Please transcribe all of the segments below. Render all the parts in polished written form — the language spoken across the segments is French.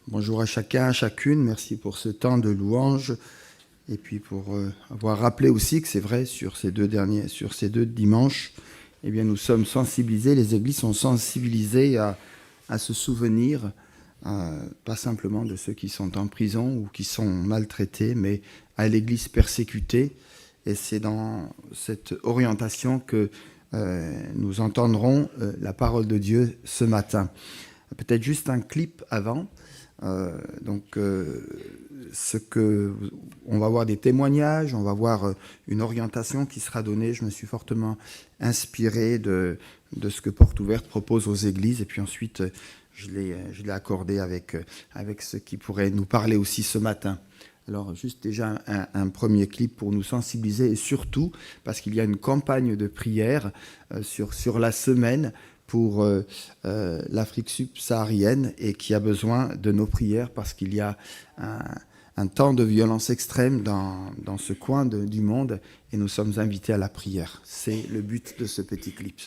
Bonjour à chacun, à chacune. Merci pour ce temps de louange et puis pour avoir rappelé aussi que c'est vrai sur ces deux dimanches, eh bien nous sommes sensibilisés, les églises sont sensibilisées à se souvenir, pas simplement de ceux qui sont en prison ou qui sont maltraités, mais à l'église persécutée. Et c'est dans cette orientation que nous entendrons la parole de Dieu ce matin. Peut-être juste un clip avant. On va voir des témoignages, on va voir une orientation qui sera donnée. Je me suis fortement inspiré de ce que Porte Ouverte propose aux églises, et puis ensuite je l'ai accordé avec ce qui pourrait nous parler aussi ce matin. Alors juste déjà un premier clip pour nous sensibiliser, et surtout parce qu'il y a une campagne de prière sur la semaine pour l'Afrique subsaharienne et qui a besoin de nos prières parce qu'il y a un temps de violence extrême dans ce coin du monde et nous sommes invités à la prière. C'est le but de ce petit clip.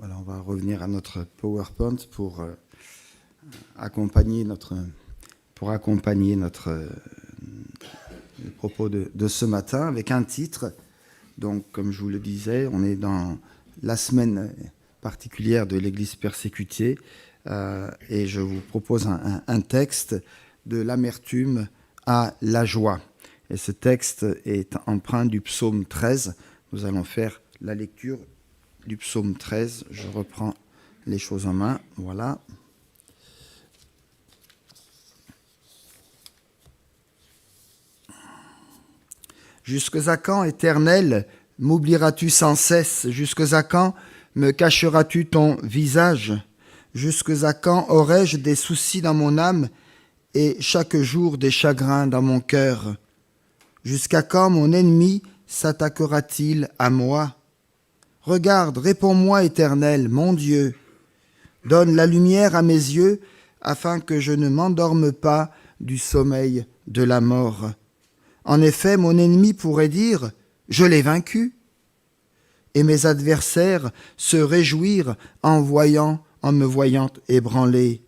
Voilà, on va revenir à notre PowerPoint pour accompagner le propos de ce matin avec un titre. Donc, comme je vous le disais, on est dans la semaine particulière de l'Église persécutée et je vous propose un texte de l'amertume à la joie. Et ce texte est empreint du psaume 13. Nous allons faire la lecture du psaume 13. Je reprends les choses en main. Voilà. Jusque à quand, Éternel, m'oublieras-tu sans cesse? Jusque à quand me cacheras-tu ton visage? Jusque à quand aurai-je des soucis dans mon âme et chaque jour des chagrins dans mon cœur? Jusqu'à quand mon ennemi s'attaquera-t-il à moi? Regarde, réponds-moi, Éternel, mon Dieu. Donne la lumière à mes yeux, afin que je ne m'endorme pas du sommeil de la mort. En effet, mon ennemi pourrait dire « Je l'ai vaincu », et mes adversaires se réjouir en me voyant ébranlé.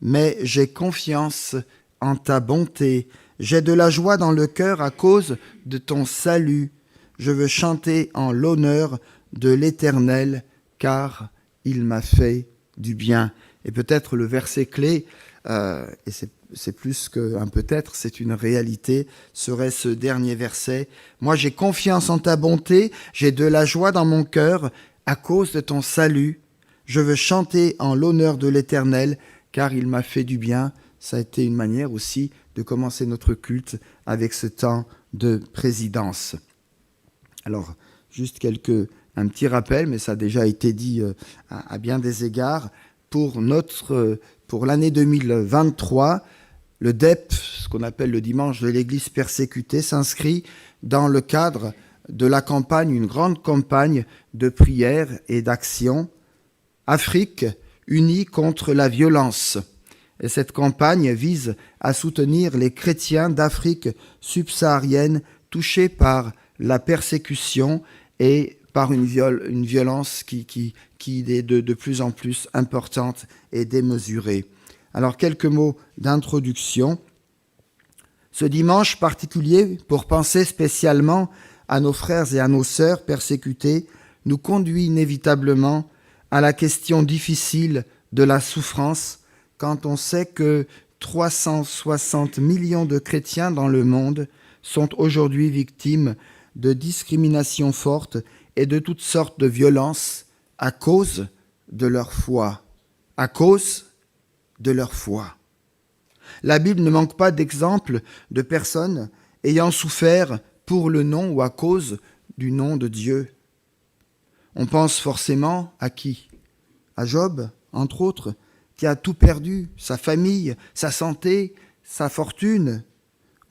Mais j'ai confiance en ta bonté, j'ai de la joie dans le cœur à cause de ton salut. Je veux chanter en l'honneur de l'Éternel, car il m'a fait du bien. Et peut-être le verset clé, et c'est plus qu'un peut-être, c'est une réalité, serait ce dernier verset. Moi, j'ai confiance en ta bonté, j'ai de la joie dans mon cœur à cause de ton salut. Je veux chanter en l'honneur de l'Éternel, car il m'a fait du bien. Ça a été une manière aussi de commencer notre culte avec ce temps de présidence. Alors, juste un petit rappel, mais ça a déjà été dit à bien des égards. Pour l'année 2023, le DEP, ce qu'on appelle le dimanche de l'Église persécutée, s'inscrit dans le cadre de la campagne, une grande campagne de prière et d'action, Afrique unie contre la violence. Et cette campagne vise à soutenir les chrétiens d'Afrique subsaharienne touchés par la persécution et par une violence qui est de plus en plus importante et démesurée. Alors, quelques mots d'introduction. Ce dimanche particulier, pour penser spécialement à nos frères et à nos sœurs persécutés, nous conduit inévitablement à la question difficile de la souffrance quand on sait que 360 millions de chrétiens dans le monde sont aujourd'hui victimes de discriminations fortes et de toutes sortes de violences à cause de leur foi. À cause de leur foi. La Bible ne manque pas d'exemples de personnes ayant souffert pour le nom ou à cause du nom de Dieu. On pense forcément à qui? À Job, entre autres, qui a tout perdu, sa famille, sa santé, sa fortune.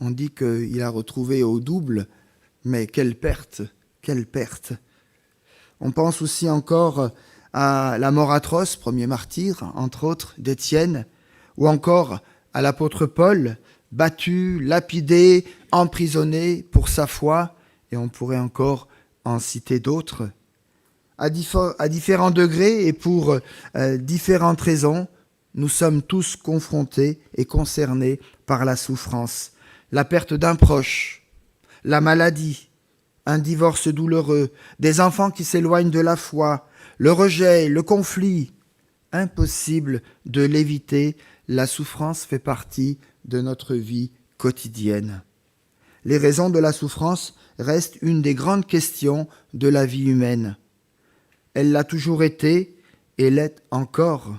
On dit qu'il a retrouvé au double, mais quelle perte, quelle perte. On pense aussi encore à la mort atroce, premier martyr, entre autres, d'Étienne, ou encore à l'apôtre Paul, battu, lapidé, emprisonné pour sa foi, et on pourrait encore en citer d'autres. À différents degrés et pour différentes raisons, nous sommes tous confrontés et concernés par la souffrance, la perte d'un proche, la maladie, un divorce douloureux, des enfants qui s'éloignent de la foi, le rejet, le conflit. Impossible de l'éviter, la souffrance fait partie de notre vie quotidienne. Les raisons de la souffrance restent une des grandes questions de la vie humaine. Elle l'a toujours été et l'est encore.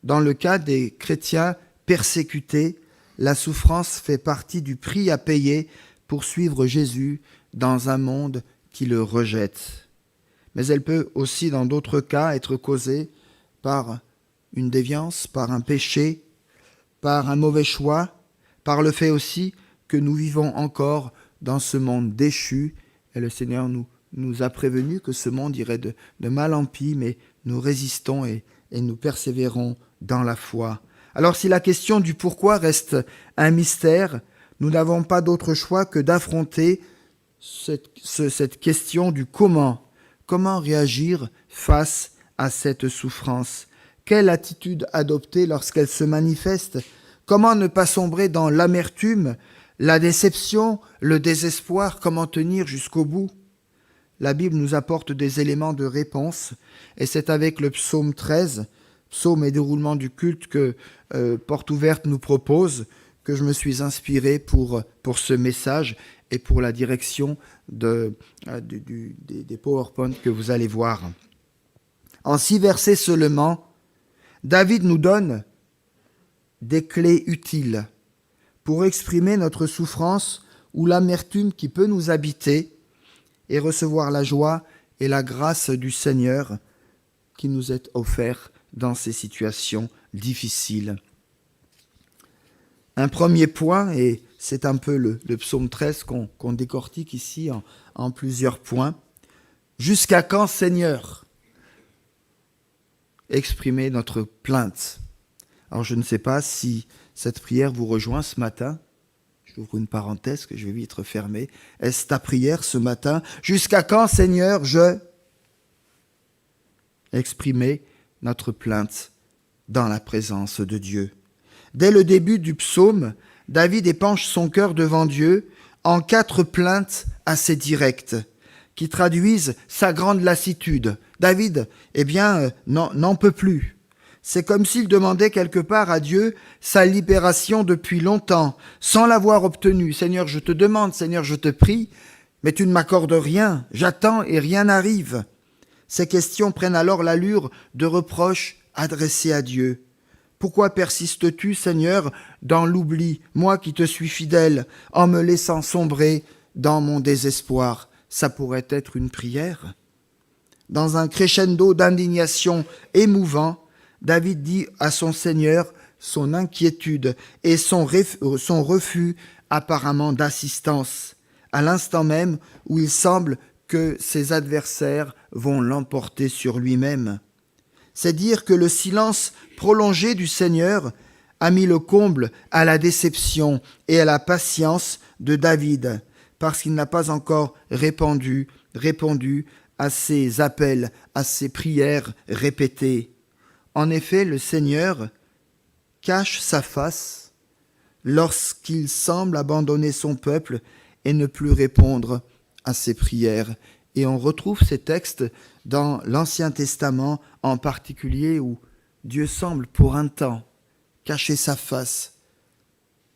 Dans le cas des chrétiens persécutés, la souffrance fait partie du prix à payer pour suivre Jésus dans un monde qui le rejette. Mais elle peut aussi, dans d'autres cas, être causée par une déviance, par un péché, par un mauvais choix, par le fait aussi que nous vivons encore dans ce monde déchu. Et le Seigneur nous a prévenu que ce monde irait de mal en pis, mais nous résistons et nous persévérons dans la foi. Alors si la question du pourquoi reste un mystère, nous n'avons pas d'autre choix que d'affronter cette question du comment. Comment réagir face à cette souffrance? Quelle attitude adopter lorsqu'elle se manifeste? Comment ne pas sombrer dans l'amertume, la déception, le désespoir? Comment tenir jusqu'au bout? La Bible nous apporte des éléments de réponse et c'est avec le psaume 13, psaume et déroulement du culte que Porte Ouverte nous propose, que je me suis inspiré pour ce message et pour la direction des PowerPoint que vous allez voir. En 6 versets seulement, David nous donne des clés utiles pour exprimer notre souffrance ou l'amertume qui peut nous habiter et recevoir la joie et la grâce du Seigneur qui nous est offert dans ces situations difficiles. Un premier point, et c'est un peu le psaume 13 qu'on décortique ici en plusieurs points. Jusqu'à quand, Seigneur? Exprimer notre plainte. Alors je ne sais pas si cette prière vous rejoint ce matin. J'ouvre une parenthèse que je vais vite refermer. Est-ce ta prière ce matin? Jusqu'à quand, Seigneur, je... Exprimer notre plainte dans la présence de Dieu. Dès le début du psaume, David épanche son cœur devant Dieu en 4 plaintes assez directes qui traduisent sa grande lassitude. David, n'en peut plus. C'est comme s'il demandait quelque part à Dieu sa libération depuis longtemps, sans l'avoir obtenue. Seigneur, je te demande, Seigneur, je te prie, mais tu ne m'accordes rien. J'attends et rien n'arrive. Ces questions prennent alors l'allure de reproches adressés à Dieu. Pourquoi persistes-tu, Seigneur, dans l'oubli, moi qui te suis fidèle, en me laissant sombrer dans mon désespoir? Ça pourrait être une prière. Dans un crescendo d'indignation émouvant, David dit à son Seigneur son inquiétude et son refus apparemment d'assistance, à l'instant même où il semble que ses adversaires vont l'emporter sur lui-même. C'est dire que le silence prolongé du Seigneur a mis le comble à la déception et à la patience de David, parce qu'il n'a pas encore répondu à ses appels, à ses prières répétées. En effet, le Seigneur cache sa face lorsqu'il semble abandonner son peuple et ne plus répondre à ses prières. Et on retrouve ces textes dans l'Ancien Testament en particulier où Dieu semble pour un temps cacher sa face,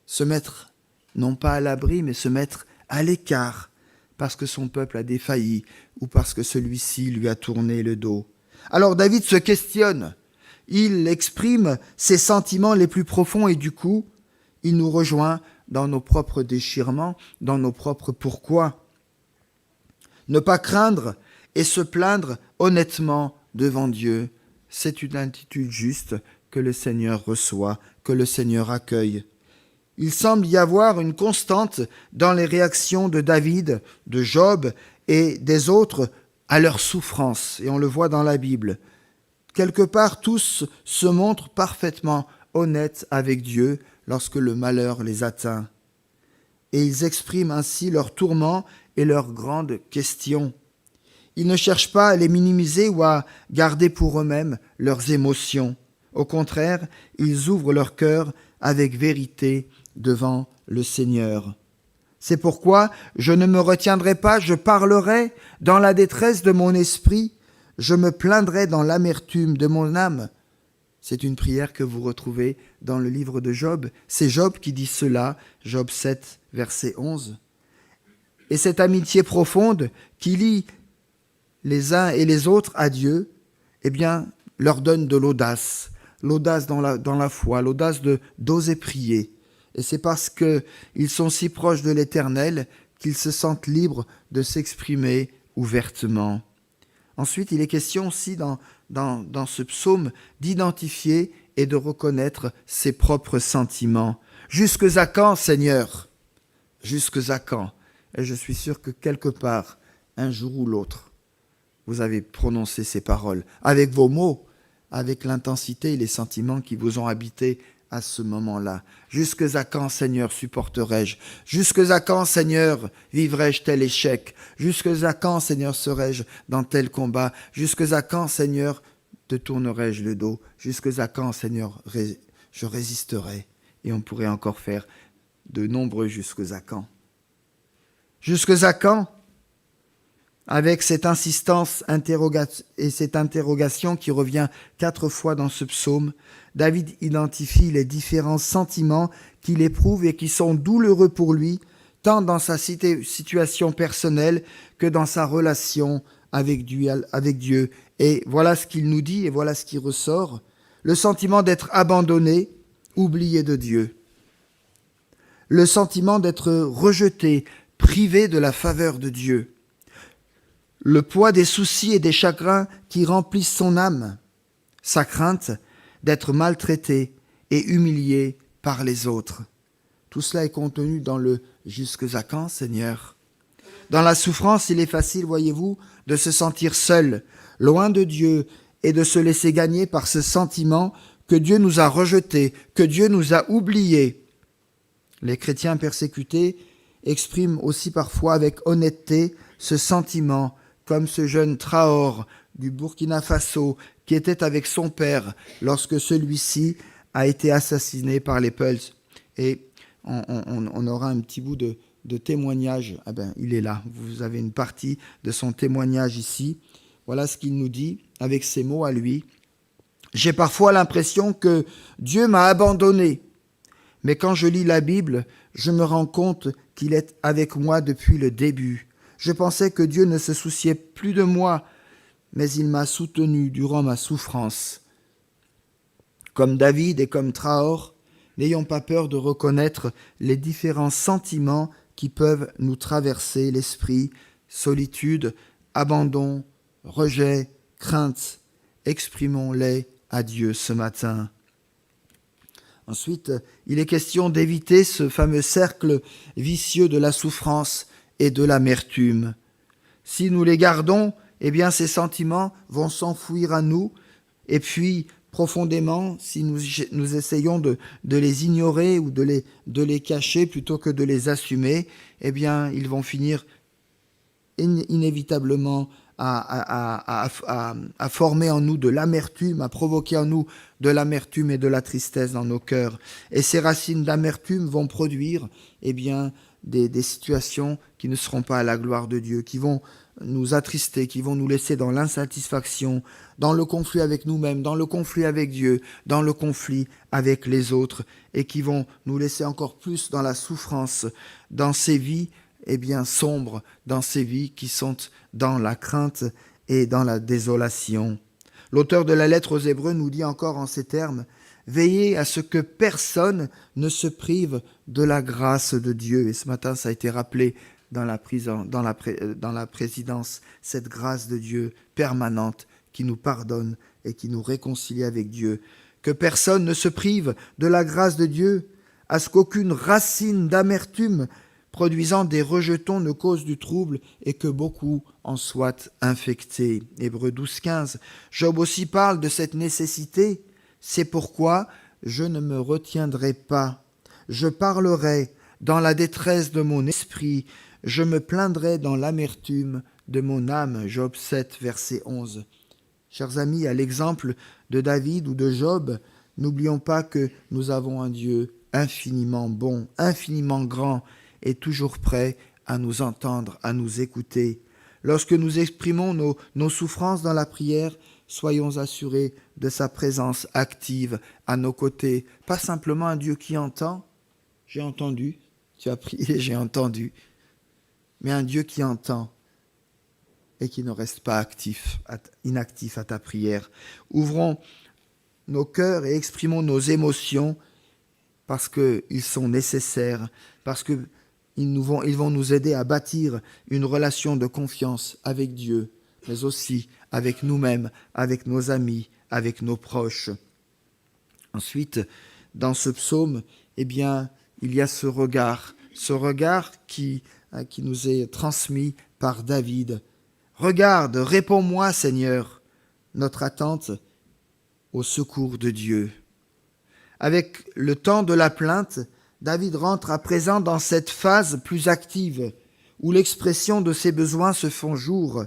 se mettre non pas à l'abri mais se mettre à l'écart, parce que son peuple a défailli ou parce que celui-ci lui a tourné le dos. Alors David se questionne, il exprime ses sentiments les plus profonds et du coup, il nous rejoint dans nos propres déchirements, dans nos propres pourquoi. Ne pas craindre et se plaindre honnêtement devant Dieu, c'est une attitude juste que le Seigneur reçoit, que le Seigneur accueille. Il semble y avoir une constante dans les réactions de David, de Job et des autres à leur souffrance, et on le voit dans la Bible. Quelque part, tous se montrent parfaitement honnêtes avec Dieu lorsque le malheur les atteint. Et ils expriment ainsi leurs tourments et leurs grandes questions. Ils ne cherchent pas à les minimiser ou à garder pour eux-mêmes leurs émotions. Au contraire, ils ouvrent leur cœur avec vérité devant le Seigneur. C'est pourquoi je ne me retiendrai pas, je parlerai dans la détresse de mon esprit, je me plaindrai dans l'amertume de mon âme. C'est une prière que vous retrouvez dans le livre de Job. C'est Job qui dit cela, Job 7, verset 11. Et cette amitié profonde qui lie les uns et les autres à Dieu, eh bien, leur donne de l'audace dans la foi, l'audace d'oser prier. Et c'est parce qu'ils sont si proches de l'Éternel qu'ils se sentent libres de s'exprimer ouvertement. Ensuite, il est question aussi dans ce psaume d'identifier et de reconnaître ses propres sentiments. Jusque à quand, Seigneur? Jusque à quand? Et je suis sûr que quelque part, un jour ou l'autre, vous avez prononcé ces paroles avec vos mots, avec l'intensité et les sentiments qui vous ont habité à ce moment-là. Jusque à quand, Seigneur, supporterai-je? Jusque à quand, Seigneur, vivrai-je tel échec? Jusque à quand, Seigneur, serai-je dans tel combat? Jusque à quand, Seigneur, te tournerai-je le dos? Jusque à quand, Seigneur, je résisterai? Et on pourrait encore faire de nombreux jusque à quand. Jusque à quand? Avec cette insistance et cette interrogation qui revient 4 fois dans ce psaume, David identifie les différents sentiments qu'il éprouve et qui sont douloureux pour lui, tant dans sa situation personnelle que dans sa relation avec Dieu. Et voilà ce qu'il nous dit et voilà ce qui ressort. Le sentiment d'être abandonné, oublié de Dieu. Le sentiment d'être rejeté, privé de la faveur de Dieu. Le poids des soucis et des chagrins qui remplissent son âme, sa crainte d'être maltraité et humilié par les autres. Tout cela est contenu dans le « jusque à quand, Seigneur ?» Dans la souffrance, il est facile, voyez-vous, de se sentir seul, loin de Dieu, et de se laisser gagner par ce sentiment que Dieu nous a rejetés, que Dieu nous a oubliés. Les chrétiens persécutés expriment aussi parfois avec honnêteté ce sentiment, comme ce jeune Traor du Burkina Faso qui était avec son père lorsque celui-ci a été assassiné par les Peuls. Et on aura un petit bout de témoignage. Ah ben, il est là. Vous avez une partie de son témoignage ici. Voilà ce qu'il nous dit avec ces mots à lui. J'ai parfois l'impression que Dieu m'a abandonné. Mais quand je lis la Bible, je me rends compte qu'il est avec moi depuis le début. Je pensais que Dieu ne se souciait plus de moi, mais il m'a soutenu durant ma souffrance. Comme David et comme Traor, n'ayons pas peur de reconnaître les différents sentiments qui peuvent nous traverser l'esprit, solitude, abandon, rejet, crainte. Exprimons-les à Dieu ce matin. Ensuite, il est question d'éviter ce fameux cercle vicieux de la souffrance et de l'amertume. Si nous les gardons, eh bien ces sentiments vont s'enfouir à nous, et puis profondément, si nous essayons de les ignorer ou de les cacher plutôt que de les assumer, eh bien ils vont finir inévitablement à former en nous de l'amertume, à provoquer en nous de l'amertume et de la tristesse dans nos cœurs. Et ces racines d'amertume vont produire eh bien, des situations qui ne seront pas à la gloire de Dieu, qui vont nous attrister, qui vont nous laisser dans l'insatisfaction, dans le conflit avec nous-mêmes, dans le conflit avec Dieu, dans le conflit avec les autres, et qui vont nous laisser encore plus dans la souffrance, dans ces vies sombres dans ces vies qui sont dans la crainte et dans la désolation. L'auteur de la lettre aux Hébreux nous dit encore en ces termes: « Veillez à ce que personne ne se prive de la grâce de Dieu. » Et ce matin, ça a été rappelé dans la présidence, cette grâce de Dieu permanente qui nous pardonne et qui nous réconcilie avec Dieu. Que personne ne se prive de la grâce de Dieu, à ce qu'aucune racine d'amertume produisant des rejetons ne cause du trouble et que beaucoup en soient infectés. Hébreux 12, 15. Job aussi parle de cette nécessité. C'est pourquoi je ne me retiendrai pas. Je parlerai dans la détresse de mon esprit. Je me plaindrai dans l'amertume de mon âme. Job 7, verset 11. Chers amis, à l'exemple de David ou de Job, n'oublions pas que nous avons un Dieu infiniment bon, infiniment grand et toujours prêt à nous entendre, à nous écouter. Lorsque nous exprimons nos souffrances dans la prière, soyons assurés de sa présence active à nos côtés. Pas simplement un Dieu qui entend, j'ai entendu, tu as prié, j'ai entendu, mais un Dieu qui entend et qui ne reste pas inactif à ta prière. Ouvrons nos cœurs et exprimons nos émotions parce qu'ils sont nécessaires, parce qu'ils vont nous aider à bâtir une relation de confiance avec Dieu, mais aussi avec nous-mêmes, avec nos amis, avec nos proches. Ensuite, dans ce psaume, il y a ce regard qui nous est transmis par David. Regarde, réponds-moi, Seigneur, notre attente au secours de Dieu. Avec le temps de la plainte, David rentre à présent dans cette phase plus active, où l'expression de ses besoins se font jour.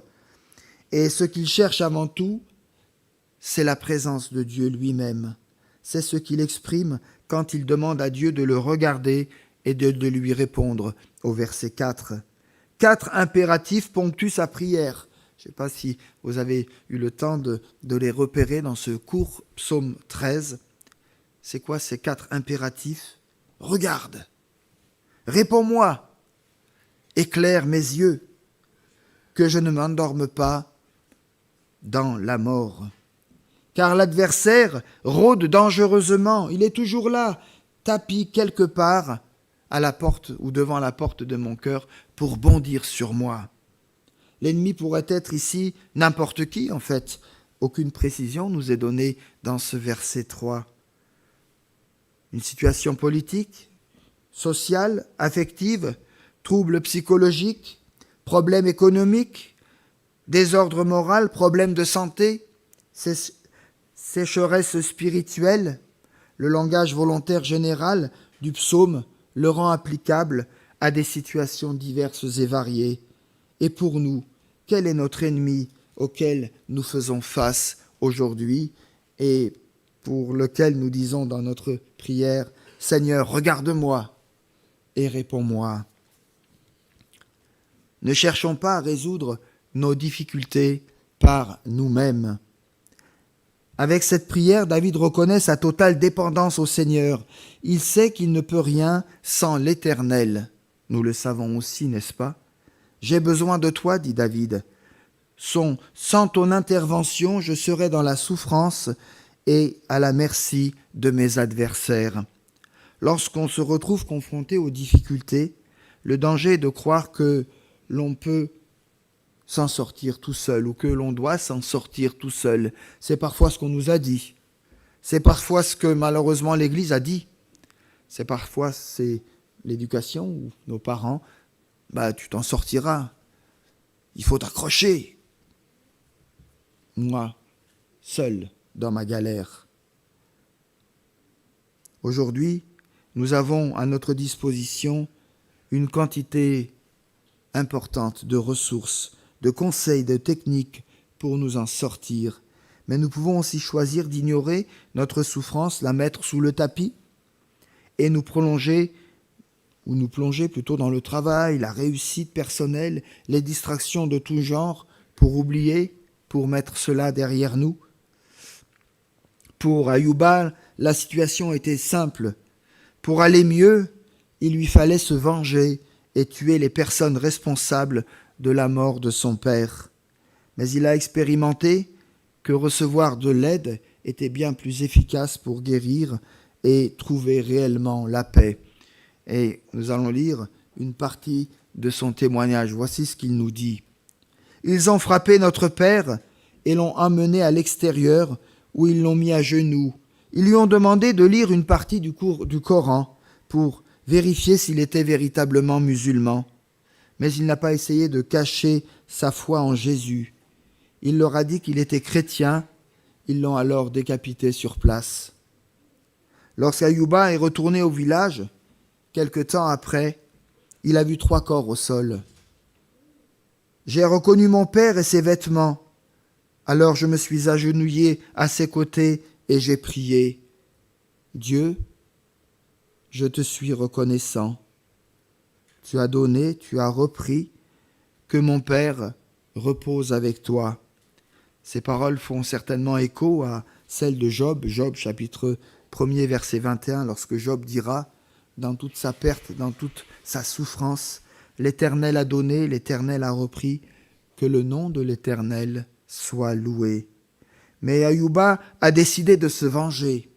Et ce qu'il cherche avant tout, c'est la présence de Dieu lui-même. C'est ce qu'il exprime quand il demande à Dieu de le regarder et de lui répondre au verset 4. 4 impératifs ponctuent sa prière. Je ne sais pas si vous avez eu le temps de les repérer dans ce court psaume 13. C'est quoi ces 4 impératifs? Regarde, réponds-moi, éclaire mes yeux, que je ne m'endorme pas dans la mort. Car l'adversaire rôde dangereusement, il est toujours là, tapi quelque part à la porte ou devant la porte de mon cœur pour bondir sur moi. L'ennemi pourrait être ici n'importe qui, en fait. Aucune précision nous est donnée dans ce verset 3. Une situation politique, sociale, affective, troubles psychologiques, problèmes économiques, désordre moral, problèmes de santé, sécheresse spirituelle. Le langage volontaire général du psaume le rend applicable à des situations diverses et variées. Et pour nous, quel est notre ennemi auquel nous faisons face aujourd'hui et pour lequel nous disons dans notre prière, « Seigneur, regarde-moi et réponds-moi ». Ne cherchons pas à résoudre nos difficultés par nous-mêmes. Avec cette prière, David reconnaît sa totale dépendance au Seigneur. Il sait qu'il ne peut rien sans l'Éternel. Nous le savons aussi, n'est-ce pas? « J'ai besoin de toi, dit David. Sans ton intervention, je serai dans la souffrance et à la merci de mes adversaires. » Lorsqu'on se retrouve confronté aux difficultés, le danger est de croire que l'on peut s'en sortir tout seul ou que l'on doit s'en sortir tout seul. C'est parfois ce qu'on nous a dit. C'est parfois ce que malheureusement l'Église a dit. C'est parfois l'éducation ou nos parents. Tu t'en sortiras. Il faut t'accrocher. Moi, seul dans ma galère. Aujourd'hui, nous avons à notre disposition une quantité importante de ressources, de conseils, de techniques pour nous en sortir. Mais nous pouvons aussi choisir d'ignorer notre souffrance, la mettre sous le tapis et nous plonger plutôt dans le travail, la réussite personnelle, les distractions de tout genre pour oublier, pour mettre cela derrière nous. Pour Ayouba, la situation était simple. Pour aller mieux, il lui fallait se venger et tuer les personnes responsables de la mort de son père. Mais il a expérimenté que recevoir de l'aide était bien plus efficace pour guérir et trouver réellement la paix. Et nous allons lire une partie de son témoignage. Voici ce qu'il nous dit. « Ils ont frappé notre père et l'ont emmené à l'extérieur où ils l'ont mis à genoux. Ils lui ont demandé de lire une partie du Coran pour vérifier s'il était véritablement musulman. Mais il n'a pas essayé de cacher sa foi en Jésus. Il leur a dit qu'il était chrétien. Ils l'ont alors décapité sur place. Lorsqu'Ayouba est retourné au village, quelque temps après, il a vu 3 corps au sol. J'ai reconnu mon père et ses vêtements. Alors je me suis agenouillé à ses côtés et j'ai prié. Dieu, je te suis reconnaissant. Tu as donné, tu as repris, que mon père repose avec toi. Ces paroles font certainement écho à celles de Job, Job chapitre 1er verset 21, lorsque Job dira, dans toute sa perte, dans toute sa souffrance, l'Éternel a donné, l'Éternel a repris, que le nom de l'Éternel soit loué. Mais Ayouba a décidé de se venger.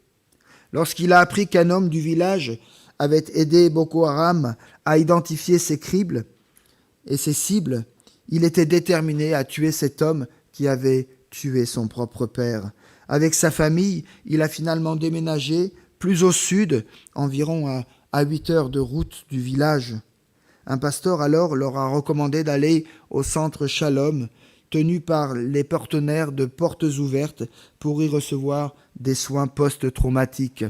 Lorsqu'il a appris qu'un homme du village avait aidé Boko Haram à identifier ses cribles et ses cibles, il était déterminé à tuer cet homme qui avait tué son propre père. Avec sa famille, il a finalement déménagé plus au sud, environ à 8 heures de route du village. Un pasteur alors leur a recommandé d'aller au centre Shalom, tenu par les partenaires de Portes Ouvertes pour y recevoir des soins post-traumatiques.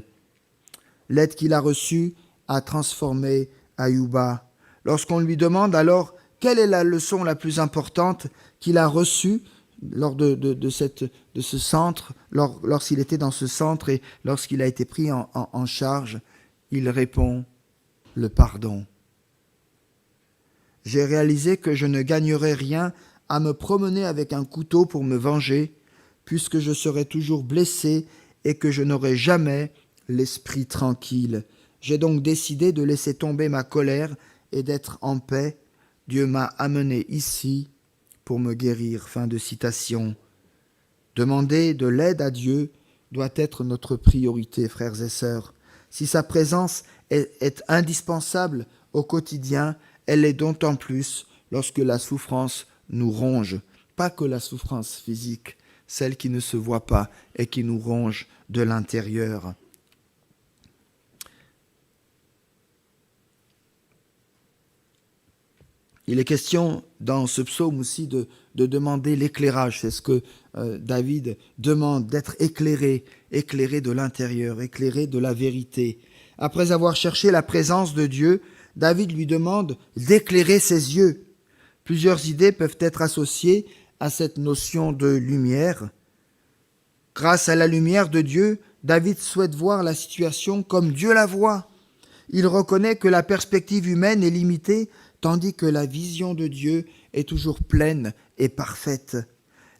L'aide qu'il a reçue a transformé Ayouba. Lorsqu'on lui demande alors quelle est la leçon la plus importante qu'il a reçue lors de ce centre, lorsqu'il était dans ce centre et lorsqu'il a été pris en charge, il répond « le pardon ». J'ai réalisé que je ne gagnerais rien à me promener avec un couteau pour me venger, puisque je serais toujours blessé et que je n'aurais jamais l'esprit tranquille. J'ai donc décidé de laisser tomber ma colère et d'être en paix. Dieu m'a amené ici pour me guérir. » Fin de citation. Demander de l'aide à Dieu doit être notre priorité, frères et sœurs. Si sa présence est indispensable au quotidien, elle l'est d'autant plus lorsque la souffrance nous ronge. Pas que la souffrance physique, celle qui ne se voit pas et qui nous ronge de l'intérieur. Il est question dans ce psaume aussi de demander l'éclairage. C'est ce que David demande, d'être éclairé, éclairé de l'intérieur, éclairé de la vérité. Après avoir cherché la présence de Dieu, David lui demande d'éclairer ses yeux. Plusieurs idées peuvent être associées à cette notion de lumière. Grâce à la lumière de Dieu, David souhaite voir la situation comme Dieu la voit. Il reconnaît que la perspective humaine est limitée, tandis que la vision de Dieu est toujours pleine et parfaite.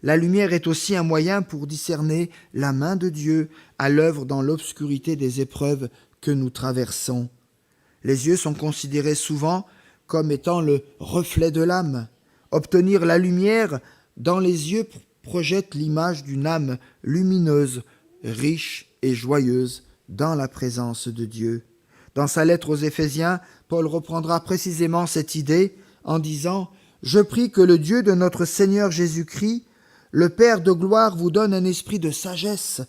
La lumière est aussi un moyen pour discerner la main de Dieu à l'œuvre dans l'obscurité des épreuves que nous traversons. Les yeux sont considérés souvent comme étant le reflet de l'âme. Obtenir la lumière dans les yeux projette l'image d'une âme lumineuse, riche et joyeuse dans la présence de Dieu. Dans sa lettre aux Éphésiens, Paul reprendra précisément cette idée en disant « Je prie que le Dieu de notre Seigneur Jésus-Christ, le Père de gloire, vous donne un esprit de sagesse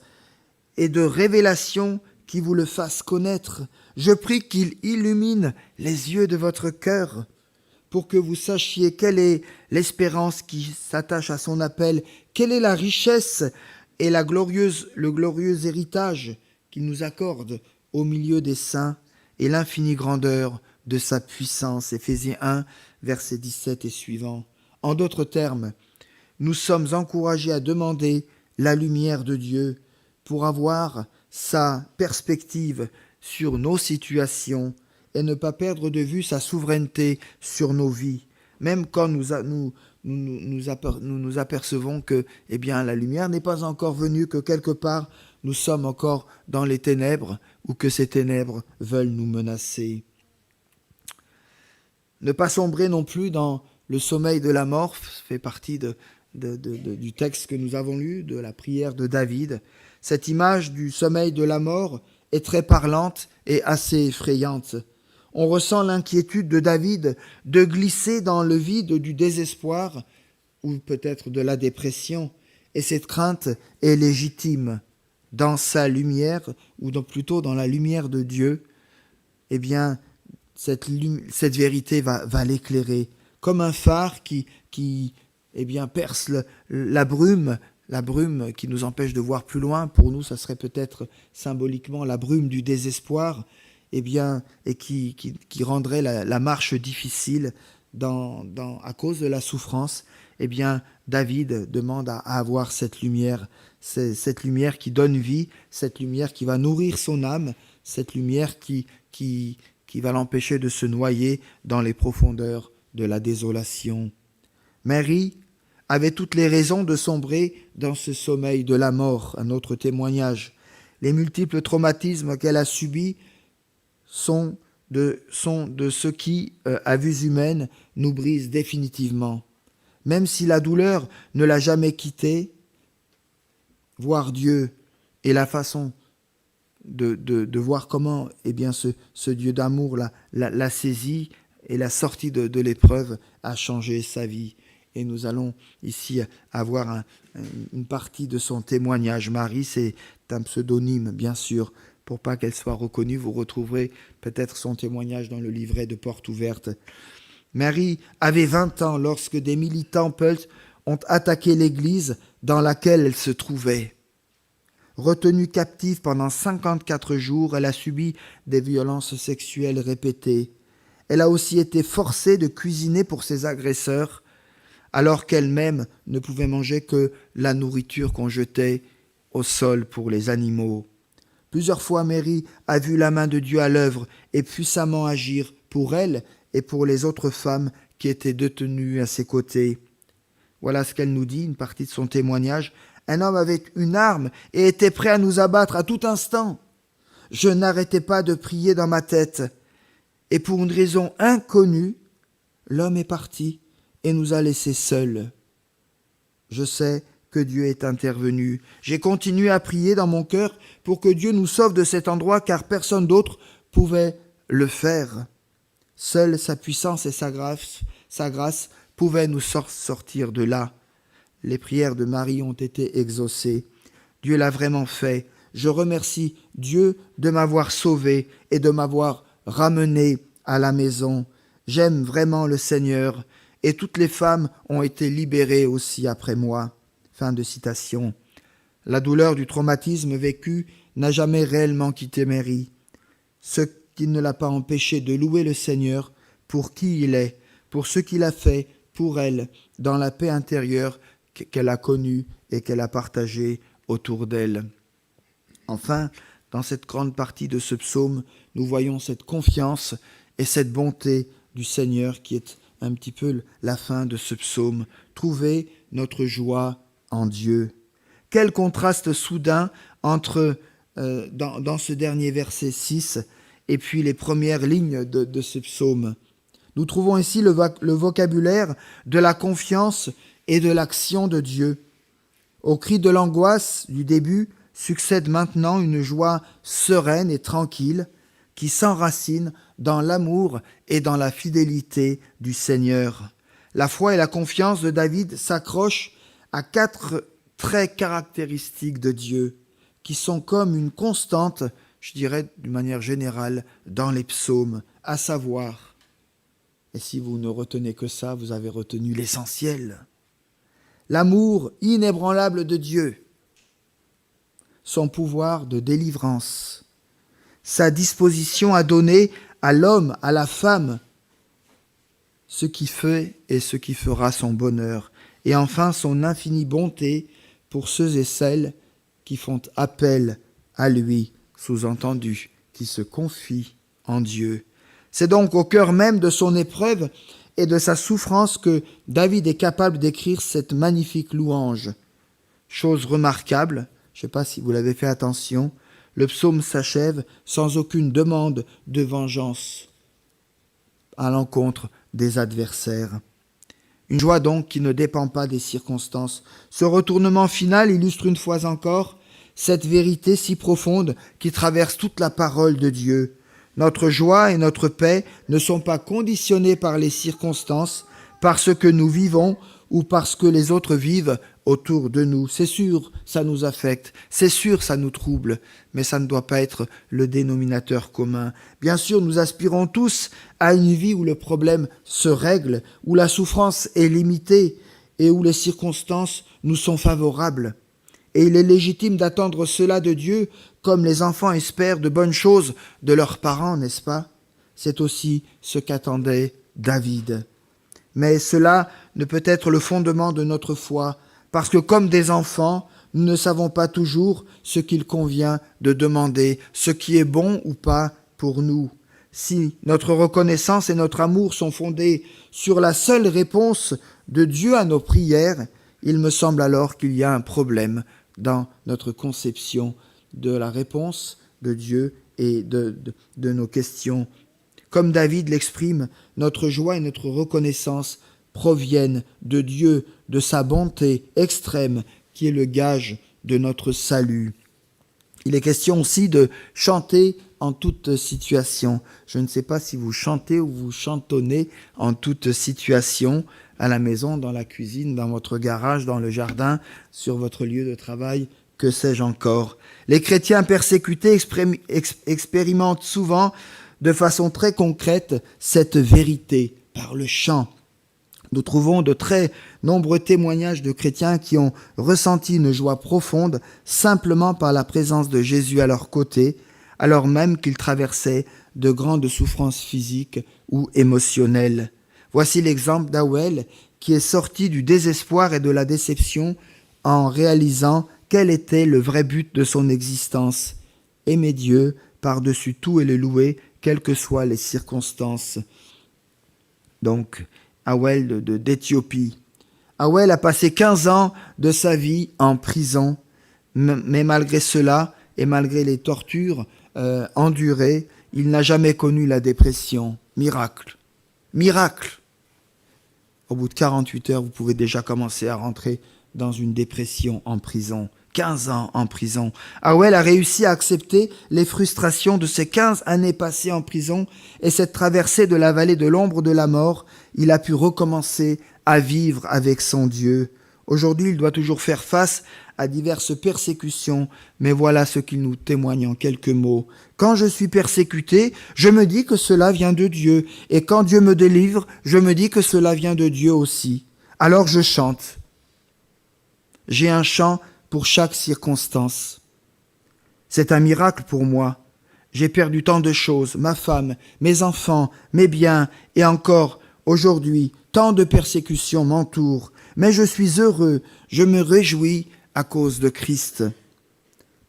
et de révélation qui vous le fasse connaître. Je prie qu'il illumine les yeux de votre cœur pour que vous sachiez quelle est l'espérance qui s'attache à son appel, quelle est la richesse et le glorieux héritage qu'il nous accorde au milieu des saints et l'infinie grandeur de sa puissance. » Éphésiens 1, versets 17 et suivants. En d'autres termes, nous sommes encouragés à demander la lumière de Dieu pour avoir sa perspective sur nos situations et ne pas perdre de vue sa souveraineté sur nos vies. Même quand nous nous apercevons que la lumière n'est pas encore venue, que quelque part nous sommes encore dans les ténèbres ou que ces ténèbres veulent nous menacer. Ne pas sombrer non plus dans le sommeil de la mort, fait partie du texte que nous avons lu, de la prière de David. Cette image du sommeil de la mort est très parlante et assez effrayante. On ressent l'inquiétude de David de glisser dans le vide du désespoir ou peut-être de la dépression. Et cette crainte est légitime. Dans sa lumière, ou plutôt dans la lumière de Dieu, eh bien, cette vérité va l'éclairer. Comme un phare qui perce la brume qui nous empêche de voir plus loin. Pour nous, ça serait peut-être symboliquement la brume du désespoir, et qui rendrait la marche difficile à cause de la souffrance. David demande à avoir cette lumière qui donne vie, cette lumière qui va nourrir son âme, cette lumière qui va l'empêcher de se noyer dans les profondeurs de la désolation. Marie avait toutes les raisons de sombrer dans ce sommeil de la mort, un autre témoignage. Les multiples traumatismes qu'elle a subis sont de ce qui, à vue humaine, nous brise définitivement. Même si la douleur ne l'a jamais quittée, voir Dieu et la façon de voir comment ce Dieu d'amour l'a saisi et l'a sorti de l'épreuve a changé sa vie. Et nous allons ici avoir une partie de son témoignage. Marie, c'est un pseudonyme, bien sûr, pour pas qu'elle soit reconnue. Vous retrouverez peut-être son témoignage dans le livret de Porte ouverte. Marie avait 20 ans lorsque des militants Peuls ont attaqué l'église dans laquelle elle se trouvait. Retenue captive pendant 54 jours, elle a subi des violences sexuelles répétées. Elle a aussi été forcée de cuisiner pour ses agresseurs, alors qu'elle-même ne pouvait manger que la nourriture qu'on jetait au sol pour les animaux. Plusieurs fois, Marie a vu la main de Dieu à l'œuvre et puissamment agir pour elle et pour les autres femmes qui étaient détenues à ses côtés. Voilà ce qu'elle nous dit, une partie de son témoignage. Un homme avait une arme et était prêt à nous abattre à tout instant. Je n'arrêtais pas de prier dans ma tête. Et pour une raison inconnue, l'homme est parti et nous a laissés seuls. Je sais que Dieu est intervenu. J'ai continué à prier dans mon cœur pour que Dieu nous sauve de cet endroit, car personne d'autre pouvait le faire. Seule sa puissance et sa grâce pouvaient nous sortir de là. Les prières de Marie ont été exaucées. Dieu l'a vraiment fait. Je remercie Dieu de m'avoir sauvé et de m'avoir ramené à la maison. J'aime vraiment le Seigneur, et toutes les femmes ont été libérées aussi après moi. Fin de citation. La douleur du traumatisme vécu n'a jamais réellement quitté Marie, ce qui ne l'a pas empêché de louer le Seigneur pour qui il est, pour ce qu'il a fait pour elle, dans la paix intérieure qu'elle a connue et qu'elle a partagée autour d'elle. Enfin, dans cette grande partie de ce psaume, nous voyons cette confiance et cette bonté du Seigneur qui est un petit peu la fin de ce psaume. Trouver notre joie en Dieu. Quel contraste soudain entre, dans ce dernier verset 6 et puis les premières lignes de ce psaume. Nous trouvons ici le vocabulaire de la confiance et de l'action de Dieu. Au cri de l'angoisse du début succède maintenant une joie sereine et tranquille qui s'enracine dans l'amour et dans la fidélité du Seigneur. La foi et la confiance de David s'accrochent à 4 traits caractéristiques de Dieu qui sont comme une constante, je dirais d'une manière générale, dans les psaumes, à savoir, et si vous ne retenez que ça, vous avez retenu l'essentiel, l'amour inébranlable de Dieu, son pouvoir de délivrance, sa disposition à donner à l'homme, à la femme, ce qui fait et ce qui fera son bonheur, et enfin son infinie bonté pour ceux et celles qui font appel à lui, sous-entendu, qui se confient en Dieu. C'est donc au cœur même de son épreuve et de sa souffrance que David est capable d'écrire cette magnifique louange. Chose remarquable, je ne sais pas si vous l'avez fait attention, le psaume s'achève sans aucune demande de vengeance à l'encontre des adversaires. Une joie donc qui ne dépend pas des circonstances. Ce retournement final illustre une fois encore cette vérité si profonde qui traverse toute la parole de Dieu. Notre joie et notre paix ne sont pas conditionnées par les circonstances, par ce que nous vivons ou parce que les autres vivent autour de nous. C'est sûr, ça nous affecte, c'est sûr, ça nous trouble, mais ça ne doit pas être le dénominateur commun. Bien sûr, nous aspirons tous à une vie où le problème se règle, où la souffrance est limitée et où les circonstances nous sont favorables. Et il est légitime d'attendre cela de Dieu, comme les enfants espèrent de bonnes choses de leurs parents, n'est-ce pas? C'est aussi ce qu'attendait David. Mais cela ne peut être le fondement de notre foi, parce que comme des enfants, nous ne savons pas toujours ce qu'il convient de demander, ce qui est bon ou pas pour nous. Si notre reconnaissance et notre amour sont fondés sur la seule réponse de Dieu à nos prières, il me semble alors qu'il y a un problème dans notre conception de la réponse de Dieu et de nos questions. Comme David l'exprime, notre joie et notre reconnaissance proviennent de Dieu, de sa bonté extrême, qui est le gage de notre salut. Il est question aussi de chanter en toute situation. Je ne sais pas si vous chantez ou vous chantonnez en toute situation, à la maison, dans la cuisine, dans votre garage, dans le jardin, sur votre lieu de travail, que sais-je encore. Les chrétiens persécutés expérimentent souvent de façon très concrète cette vérité par le chant. Nous trouvons de très nombreux témoignages de chrétiens qui ont ressenti une joie profonde simplement par la présence de Jésus à leur côté, alors même qu'ils traversaient de grandes souffrances physiques ou émotionnelles. Voici l'exemple d'Awel qui est sorti du désespoir et de la déception en réalisant quel était le vrai but de son existence. Aimer Dieu par-dessus tout et le louer, quelles que soient les circonstances. Donc, Awel d'Éthiopie. Awel a passé 15 ans de sa vie en prison, mais malgré cela et malgré les tortures endurées, il n'a jamais connu la dépression. Miracle. Miracle. Au bout de 48 heures, vous pouvez déjà commencer à rentrer dans une dépression en prison. 15 ans en prison. Awel a réussi à accepter les frustrations de ces 15 années passées en prison et cette traversée de la vallée de l'ombre de la mort. Il a pu recommencer à vivre avec son Dieu. Aujourd'hui, il doit toujours faire face à diverses persécutions, mais voilà ce qu'il nous témoigne en quelques mots. Quand je suis persécuté, je me dis que cela vient de Dieu, et quand Dieu me délivre, je me dis que cela vient de Dieu aussi. Alors je chante. J'ai un chant pour chaque circonstance. C'est un miracle pour moi. J'ai perdu tant de choses, ma femme, mes enfants, mes biens, et encore, aujourd'hui, tant de persécutions m'entourent, mais je suis heureux, je me réjouis à cause de Christ.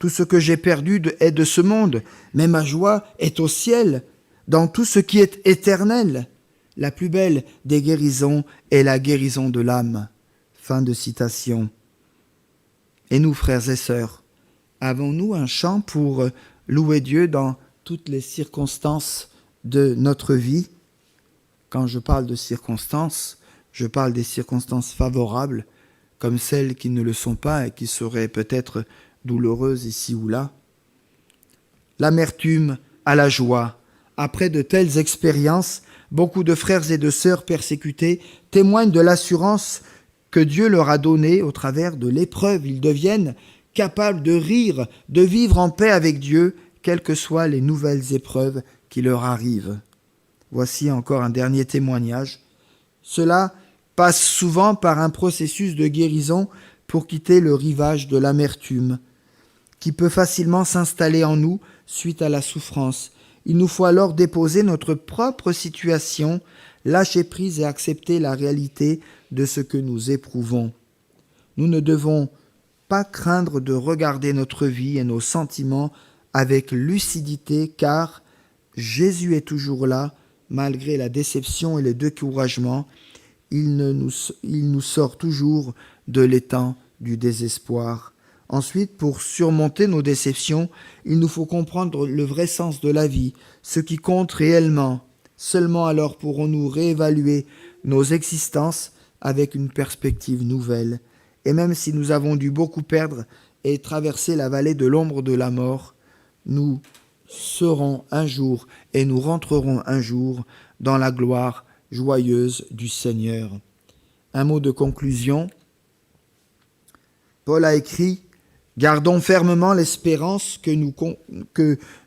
Tout ce que j'ai perdu est de ce monde, mais ma joie est au ciel, dans tout ce qui est éternel. La plus belle des guérisons est la guérison de l'âme. Fin de citation. Et nous, frères et sœurs, avons-nous un chant pour louer Dieu dans toutes les circonstances de notre vie? Quand je parle de circonstances, je parle des circonstances favorables, comme celles qui ne le sont pas et qui seraient peut-être douloureuses ici ou là. L'amertume à la joie. Après de telles expériences, beaucoup de frères et de sœurs persécutés témoignent de l'assurance que Dieu leur a donnée au travers de l'épreuve. Ils deviennent capables de rire, de vivre en paix avec Dieu, quelles que soient les nouvelles épreuves qui leur arrivent. Voici encore un dernier témoignage. Cela passe souvent par un processus de guérison pour quitter le rivage de l'amertume, qui peut facilement s'installer en nous suite à la souffrance. Il nous faut alors déposer notre propre situation, lâcher prise et accepter la réalité de ce que nous éprouvons. Nous ne devons pas craindre de regarder notre vie et nos sentiments avec lucidité, car Jésus est toujours là, malgré la déception et le découragement. Il nous sort toujours de l'étang du désespoir. Ensuite, pour surmonter nos déceptions, il nous faut comprendre le vrai sens de la vie, ce qui compte réellement. Seulement alors pourrons-nous réévaluer nos existences avec une perspective nouvelle. Et même si nous avons dû beaucoup perdre et traverser la vallée de l'ombre de la mort, nous serons un jour et nous rentrerons un jour dans la gloire joyeuse du Seigneur. Un mot de conclusion. Paul a écrit « Gardons fermement l'espérance que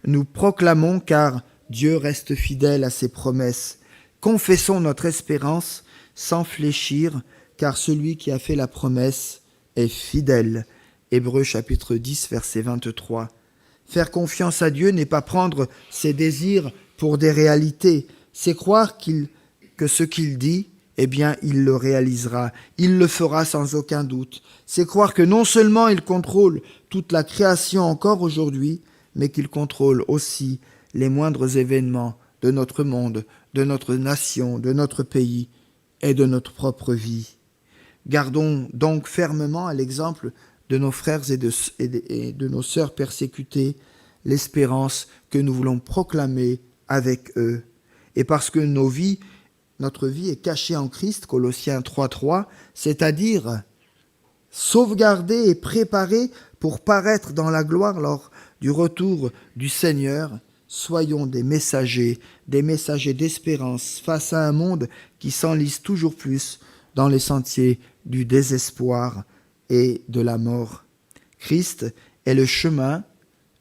nous proclamons, car Dieu reste fidèle à ses promesses. Confessons notre espérance sans fléchir, car celui qui a fait la promesse est fidèle. » Hébreux chapitre 10, verset 23. Faire confiance à Dieu n'est pas prendre ses désirs pour des réalités, c'est croire que ce qu'il dit, eh bien, il le réalisera, il le fera sans aucun doute. C'est croire que non seulement il contrôle toute la création encore aujourd'hui, mais qu'il contrôle aussi les moindres événements de notre monde, de notre nation, de notre pays et de notre propre vie. Gardons donc fermement à l'exemple de nos frères et de nos sœurs persécutés l'espérance que nous voulons proclamer avec eux. Et parce que notre vie est cachée en Christ, Colossiens 3.3, c'est-à-dire sauvegardée et préparée pour paraître dans la gloire lors du retour du Seigneur, soyons des messagers d'espérance face à un monde qui s'enlise toujours plus dans les sentiers du désespoir et de la mort. Christ est le chemin,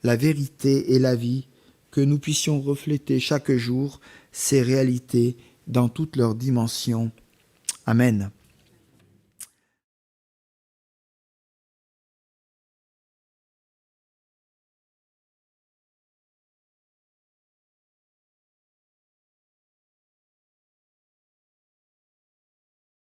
la vérité et la vie, que nous puissions refléter chaque jour ces réalités dans toutes leurs dimensions. Amen.